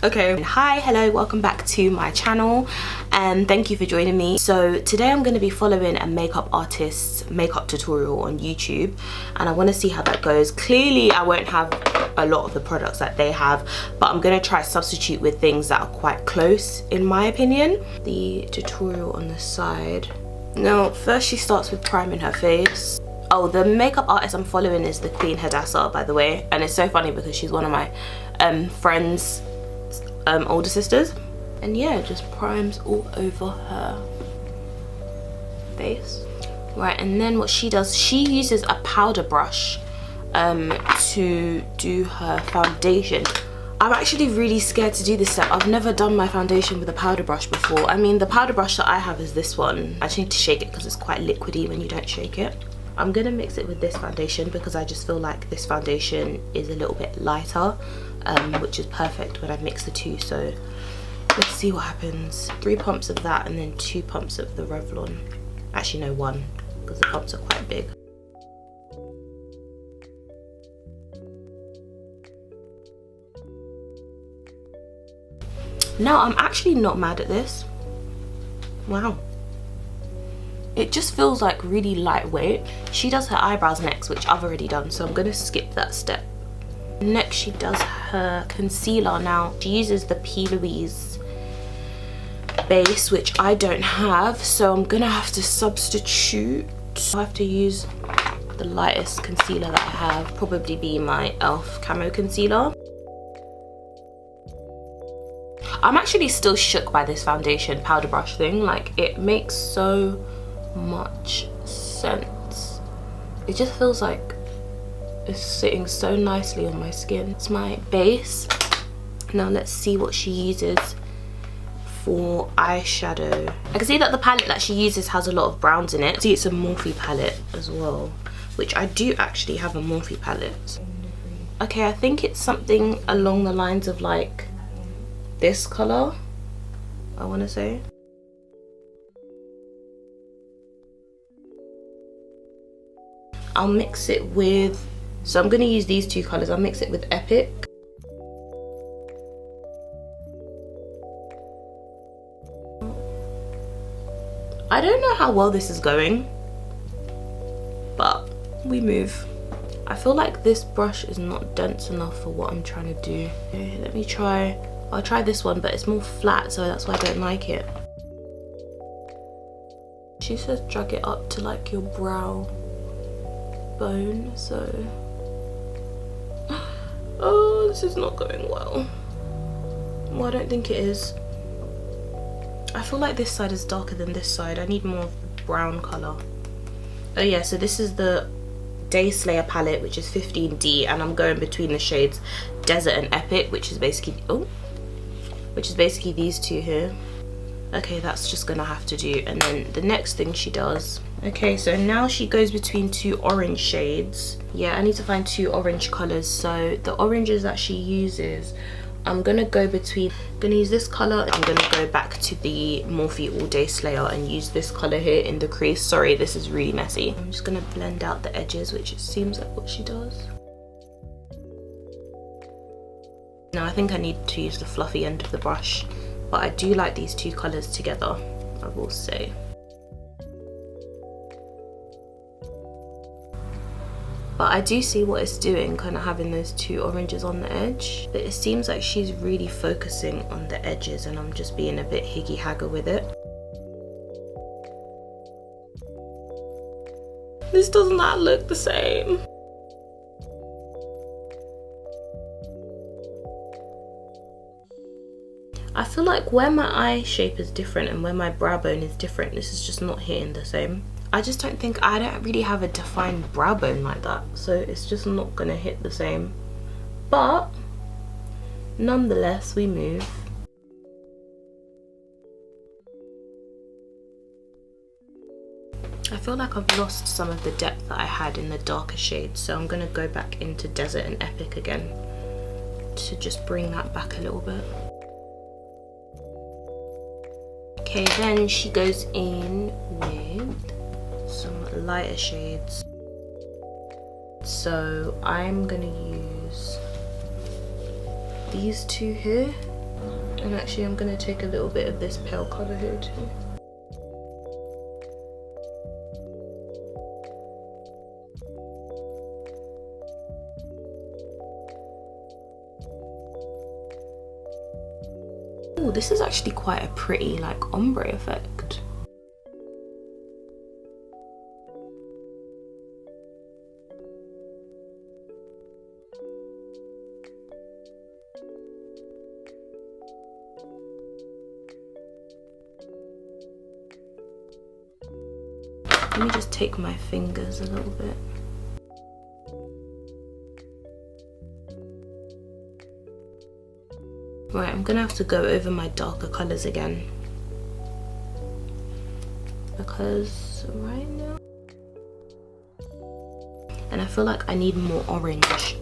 Okay, hi, hello, welcome back to my channel and thank you for joining me. So today I'm going to be following a makeup artist's makeup tutorial on YouTube and I want to see how that goes. Clearly I won't have a lot of the products that they have, but I'm going to try substitute with things that are quite close in my opinion. The tutorial on the side. Now first she starts with priming her face. Oh, the makeup artist I'm following is the Queen Hadassah, by the way, and it's so funny because she's one of my friends' older sisters. And yeah, just primes all over her face. Right, and then what she does, she uses a powder brush to do her foundation. I'm actually really scared to do this step. I've never done my foundation with a powder brush before. I mean, the powder brush that I have is this one. I just need to shake it because it's quite liquidy when you don't shake it. I'm gonna mix it with this foundation because I just feel like this foundation is a little bit lighter, which is perfect when I mix the two. So let's see what happens. 3 pumps of that and then 2 pumps of the Revlon. Actually no, 1, because the pumps are quite big. Now I'm actually not mad at this. Wow. It just feels like really lightweight. She does her eyebrows next, which I've already done, so I'm gonna skip that step. Next she does her concealer. Now she uses the P. Louise base, which I don't have, so I'm gonna have to substitute. I have to use the lightest concealer that I have, probably be my e.l.f. Camo concealer. I'm actually still shook by this foundation powder brush thing. Like, it makes so much sense. It just feels like it's sitting so nicely on my skin. It's my base. Now let's see what she uses for eyeshadow. I can see that the palette that she uses has a lot of browns in it. See, it's a Morphe palette as well, which I do actually have a Morphe palette. Okay, I think it's something along the lines of like this color, I want to say. I'll mix it with, so I'm going to use these 2 colors. I'll mix it with Epic. I don't know how well this is going, but we move. I feel like this brush is not dense enough for what I'm trying to do. Okay, let me try. I'll try this one, but it's more flat, so that's why I don't like it. She says drag it up to like your brow bone, so oh, this is not going well. Well, I don't think it is. I feel like this side is darker than this side. I need more of the brown color. Oh yeah, so this is the Day Slayer palette, which is 15D, and I'm going between the shades Desert and Epic, which is basically these 2 here. Okay, that's just gonna have to do. And then the next thing she does, okay, so now she goes between 2 orange shades. Yeah, I need to find 2 orange colors. So the oranges that she uses, I'm gonna go between, I'm gonna use this color. I'm gonna go back to the Morphe All Day Slayer and use this color here in the crease. Sorry, this is really messy. I'm just gonna blend out the edges, which it seems like what she does. Now I think I need to use the fluffy end of the brush, but I do like these 2 colors together, I will say. But I do see what it's doing, kind of having those 2 oranges on the edge. But it seems like she's really focusing on the edges and I'm just being a bit higgy-hagger with it. This does not look the same. I feel like where my eye shape is different and where my brow bone is different, this is just not hitting the same. I just don't think, I don't really have a defined brow bone like that, so it's just not gonna hit the same. But nonetheless, we move. I feel like I've lost some of the depth that I had in the darker shades, so I'm gonna go back into Desert and Epic again to just bring that back a little bit. Okay, then she goes in with some lighter shades. So I'm gonna use these 2 here. And actually I'm going to take a little bit of this pale colour here too. Oh, this is actually quite a pretty like ombre effect. Let me just take my fingers a little bit. Right, I'm gonna have to go over my darker colours again. Because right now... And I feel like I need more orange.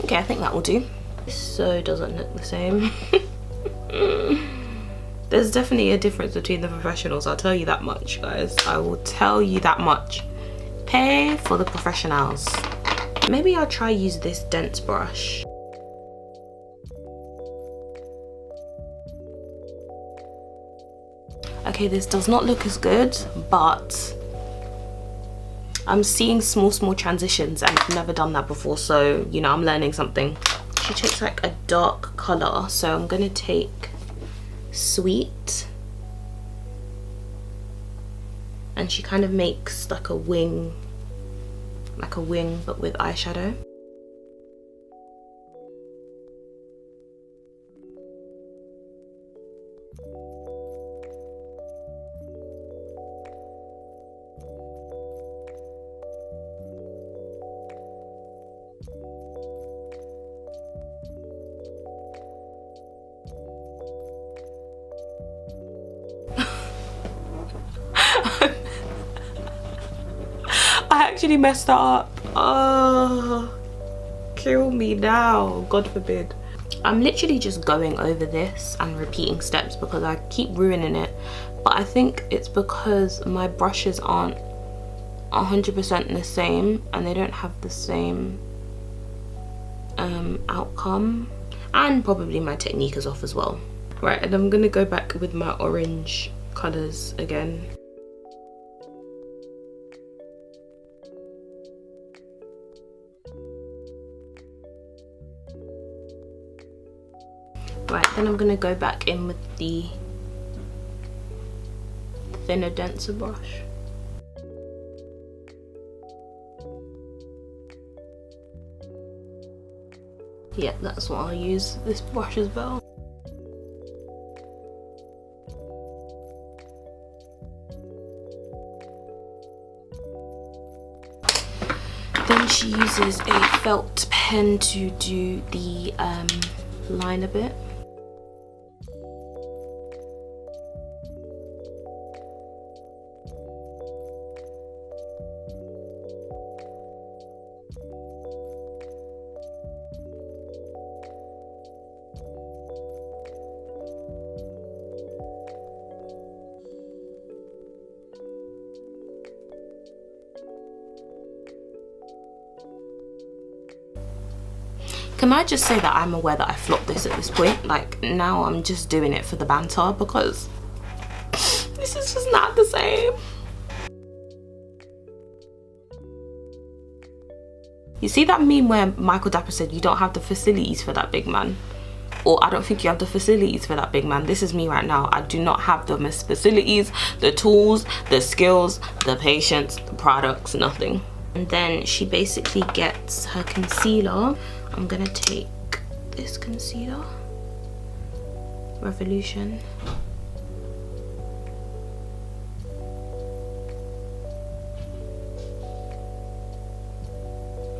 Okay, I think that will do. This so doesn't look the same. There's definitely a difference between the professionals, I'll tell you that much, guys. I will tell you that much. Pay for the professionals. Maybe I'll try use this dense brush. Okay, this does not look as good, but I'm seeing small transitions and I've never done that before, so you know, I'm learning something. She takes like a dark color, so I'm gonna take Sweet, and she kind of makes like a wing but with eyeshadow. I actually messed that up. Oh, kill me now, God forbid. I'm literally just going over this and repeating steps because I keep ruining it, but I think it's because my brushes aren't 100% the same and they don't have the same outcome, and probably my technique is off as well. Right, and I'm gonna go back with my orange colors again. Right, then I'm gonna go back in with the thinner, denser brush. Yeah, that's what I'll use, this brush as well. Then she uses a felt pen to do the liner bit. Can I just say that I'm aware that I flopped this at this point? Like, now I'm just doing it for the banter because this is just not the same. You see that meme where Michael Dapper said you don't have the facilities for that big man? Or I don't think you have the facilities for that big man. This is me right now. I do not have the facilities, the tools, the skills, the patience, the products, nothing. And then she basically gets her concealer. I'm gonna take this concealer, Revolution.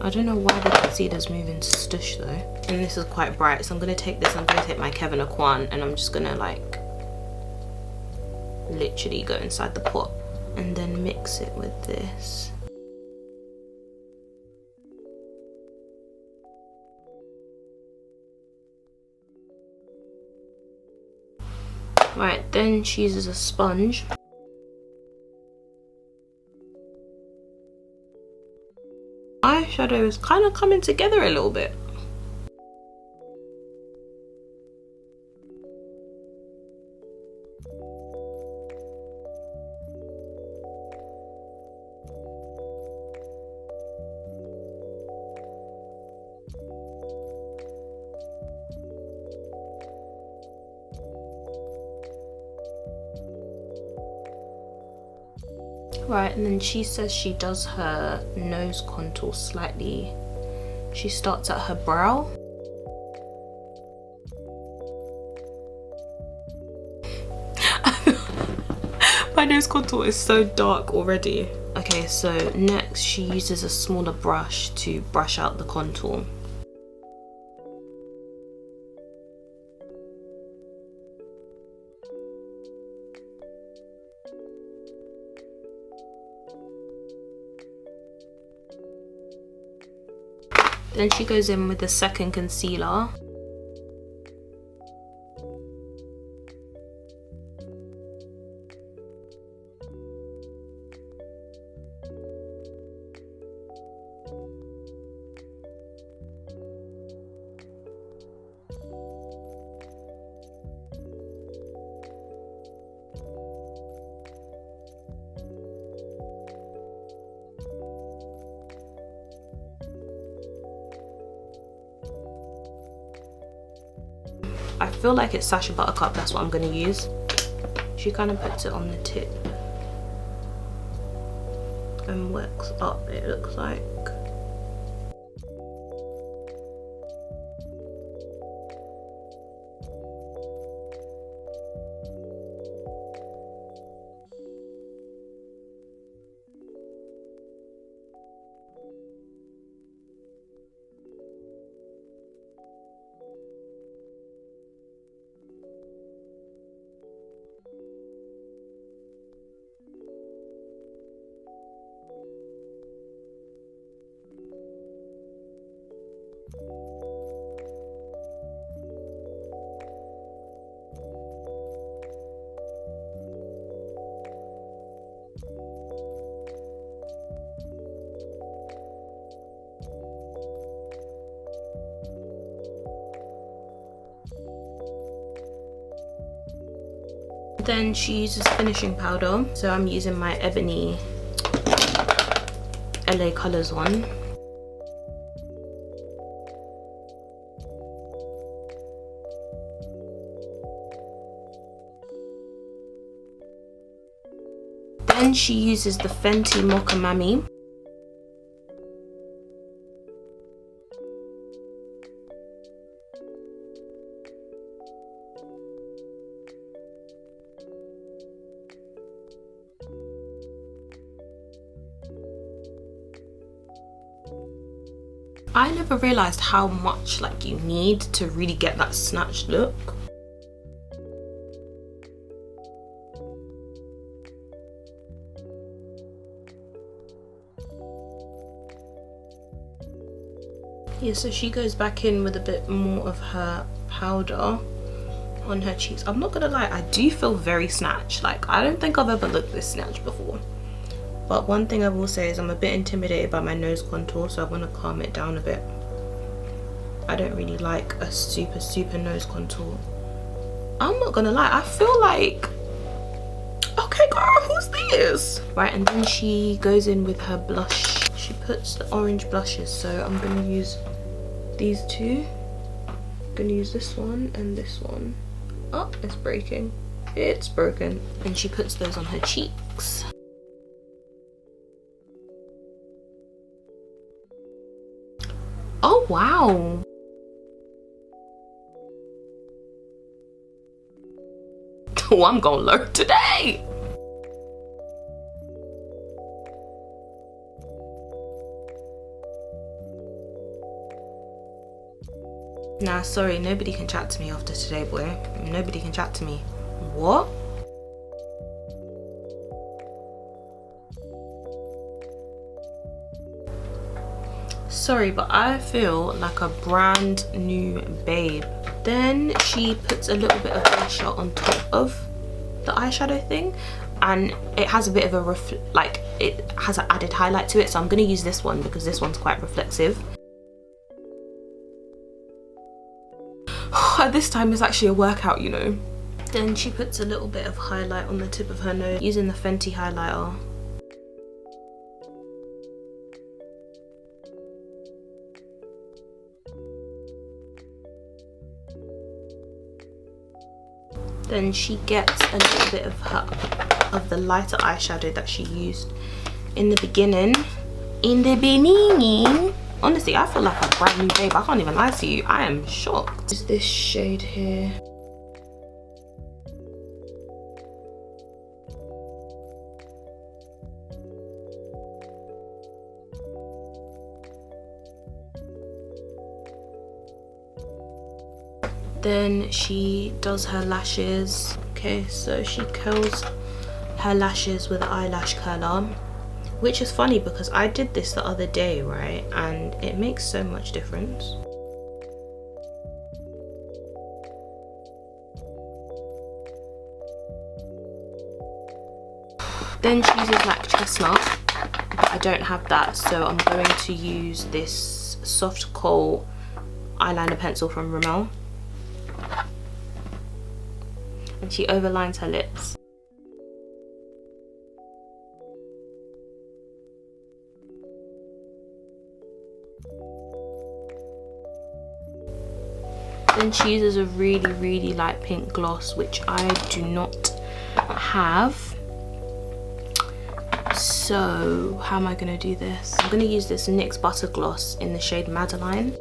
I don't know why the concealer's moving stush though. And this is quite bright, so I'm gonna take this, I'm gonna take my Kevyn aucoin, and I'm just gonna like literally go inside the pot and then mix it with this. Right, then she uses a sponge. I eyeshadow is kind of coming together a little bit. Right, and then she says she does her nose contour slightly. She starts at her brow. My nose contour is so dark already. Okay, so next she uses a smaller brush to brush out the contour. Then she goes in with the second concealer. I feel like it's Sacha Buttercup, that's what I'm going to use. She kind of puts it on the tip and works up, it looks like. Then she uses finishing powder, so I'm using my Ebony LA Colors one. Then she uses the Fenty Mocha Mami. I never realized how much like you need to really get that snatched look. Yeah, so she goes back in with a bit more of her powder on her cheeks. I'm not gonna lie, I do feel very snatched. Like, I don't think I've ever looked this snatched before. But one thing I will say is I'm a bit intimidated by my nose contour, so I want to calm it down a bit. I don't really like a super nose contour. I'm not gonna lie, I feel like, okay girl, who's this? Right, and then she goes in with her blush. She puts the orange blushes, so I'm gonna use these two. I'm gonna use this one and this one. Oh, it's breaking. It's broken. And she puts those on her cheeks. Oh wow. Oh, I'm gonna learn today. Nah, sorry, nobody can chat to me after today, boy. Nobody can chat to me. What? Sorry, but I feel like a brand new babe. Then she puts a little bit of blusher on top of the eyeshadow thing, and it has a bit of a it has an added highlight to it, so I'm going to use this one because this one's quite reflexive. This time is actually a workout, you know. Then she puts a little bit of highlight on the tip of her nose using the Fenty highlighter. Then she gets a little bit of the lighter eyeshadow that she used in the beginning. Honestly, I feel like a brand new babe. I can't even lie to you. I am shocked. Is this shade here? Then she does her lashes. Okay, so she curls her lashes with an eyelash curler, which is funny because I did this the other day, right, and it makes so much difference. Then she uses like Chestnut, but I don't have that, so I'm going to use this soft kohl eyeliner pencil from Rimmel. And she overlines her lips. Then she uses a really light pink gloss, which I do not have. So how am I going to do this? I'm going to use this NYX Buttergloss in the shade Madeline.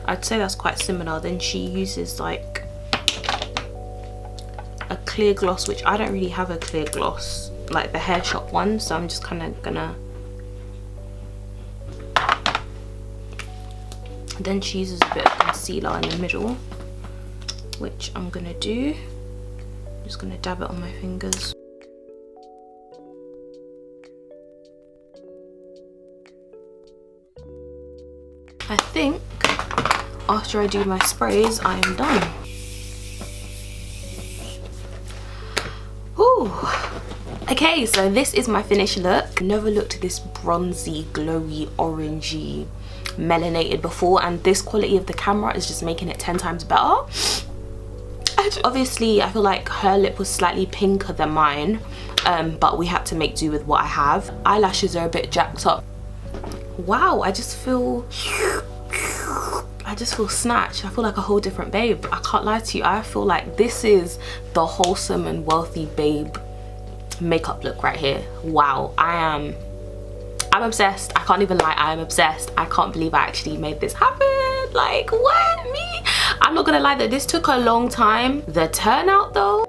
I'd say that's quite similar. Then she uses like a clear gloss, which I don't really have a clear gloss, like the hair shop one, so I'm just kind of gonna. Then she uses a bit of concealer in the middle, which I'm gonna do. I'm just gonna dab it on my fingers. I think after I do my sprays, I am done. Ooh. Okay, so this is my finished look. Never looked this bronzy, glowy, orangey, melanated before, and this quality of the camera is just making it 10 times better. Obviously, I feel like her lip was slightly pinker than mine, but we had to make do with what I have. Eyelashes are a bit jacked up. Wow, I just feel snatched. I feel like a whole different babe. I can't lie to you. I feel like this is the wholesome and wealthy babe makeup look right here. Wow, I'm obsessed. I can't even lie, I'm obsessed. I can't believe I actually made this happen. Like, what? Me? I'm not gonna lie that this took a long time. The turnout though,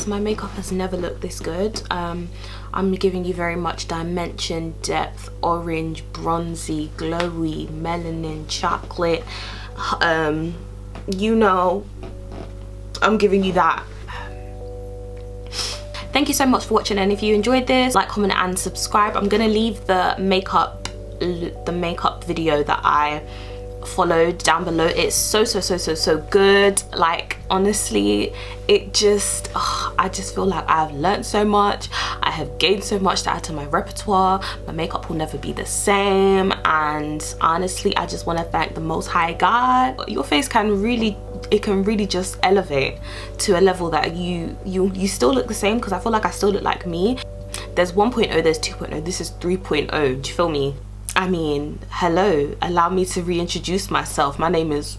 my makeup has never looked this good. I'm giving you very much dimension, depth, orange, bronzy, glowy, melanin, chocolate, you know, I'm giving you that. Thank you so much for watching, and if you enjoyed this, like, comment and subscribe. I'm gonna leave the makeup video that I followed down below. It's so good. Like, honestly, it just I just feel like I've learned so much. I have gained so much to add to my repertoire. My makeup will never be the same, and honestly, I just want to thank the Most High God. Your face can really, it can really just elevate to a level that you still look the same, because I feel like I still look like me. There's 1.0, there's 2.0, this is 3.0. do you feel me? I mean, hello, allow me to reintroduce myself. My name is